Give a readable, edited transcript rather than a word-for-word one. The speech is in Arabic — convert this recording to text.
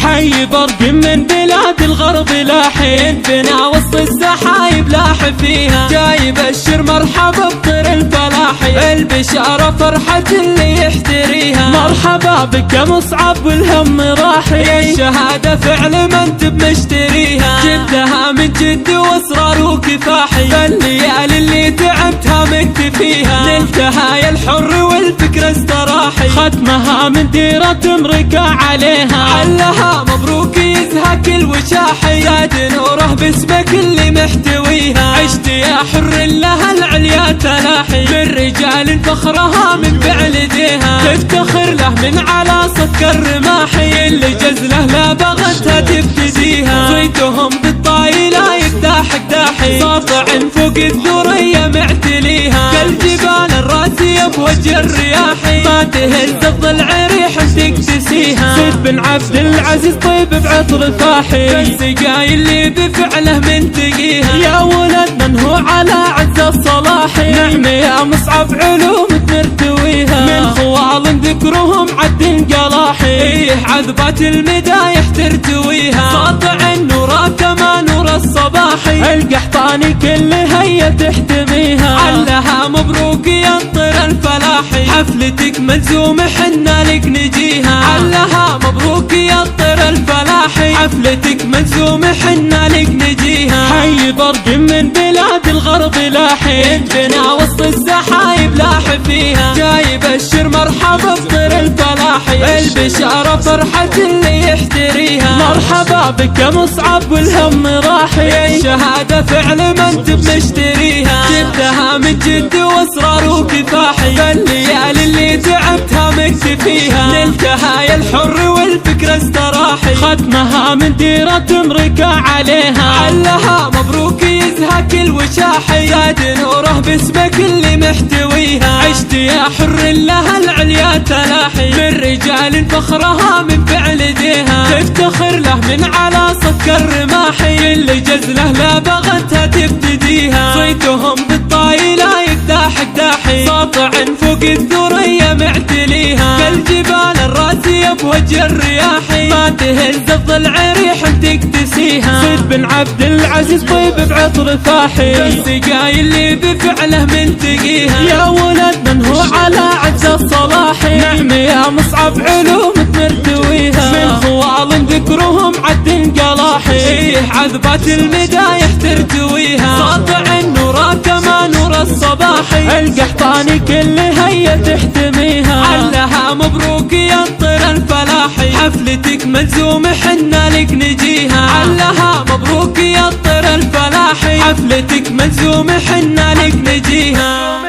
حي برقم من بلاد الغرب لاحين بنا وسط السحايب لاح فيها، جاي يبشر مرحبا بطير الفلاحي، البشارة فرحة اللي يحتريها. مرحبا بك يا مصعب والهم راحي، الشهادة فعل ما انت بمشتريها، جبتها من جد واصرار وكفاحي، فالليالي اللي تعبتها مكتفيها، نلتها يا الحر والفكرة استراحي، ختمها من ديرة تمركة عليها، علها مبروك يزهى كل وشاحي، زاد نوره باسمك اللي محتويها، عشت يا حر لها العليا تلاحي، من رجال فخرها من بعلديها، تفتخر له من على صدق الرماحي، اللي جزله لا بغتها تبتديها، صيتهم بالطايلة يقداح قداحي، ساطع فوق الثريا معتليها، كالجبال الراسية بوجه الرياحي، ما تهز الضلع ريح تكتسيها، سيد بن عبد العزيز طيب بعطر فاحي، السقاي اللي بفعله منتقيها، يا ولد من هو على عز الصلاحي، نعم يا مصعب علوم ترتويها، من خوال ذكرهم عد قلاحي، عذبات المدايح ترتويها، ساطع النور كما نور الصباحي، القحطاني كل هي تحتميها، علها مبروك يا طير الفلاحي، حفلتك ملزوم حنا لك نجيها، علها مبروك يا طير الفلاحي، حفلتك ملزوم حنا لك نجيها، حي برقم من بلاد الغرب لاحين بنا وسط السحايب لاح فيها، جاي يبشر مرحبا بطير الفلاحي، البشارة فرحة اللي يحتريها، مرحبا بك يا مصعب والهم راحي، الشهادة فعل ما انت بمشتريها، جبتها من جد واصرار وكفاحي، فالليالي اللي تعبتها مكتفيها، نلتها يا الحر والفكرة استراحي، ختمها من ديرة تمركة عليها، علها مبروك يزهى كل وشاحي، زاد نوره باسمك اللي محتويها، عشت يا حر لها العليا تلاحي، من رجال فخرها من بعلديها، تفتخر له من على صدق الرماحي، اللي جزله لا بغتها تبتديها، صيتهم بالطايلة يقداح قداحي، ساطع فوق الثريا معتليها، كالجبال الراسية بوجه الرياحي، ما تهز الضلع ريح تكتسيها، سيد بن عبد العزيز طيب بعطر فاحي، السقاي اللي بفعله منتقيها، يا ولد من هو على عز الصلاحي، نعم يا مصعب علوم ترتويها، من خوال ذكرهم عد قلاحي، عذبات المدايح ترتويها، ساطع النور كما نور الصباحي، القحطاني كل هي تحتميها، علها مبروك يا طير الفلاحي، حفلتك ملزوم حنا لك نجيها، علها مبروك يا طير الفلاحي، حفلتك ملزوم حنا لك نجيها.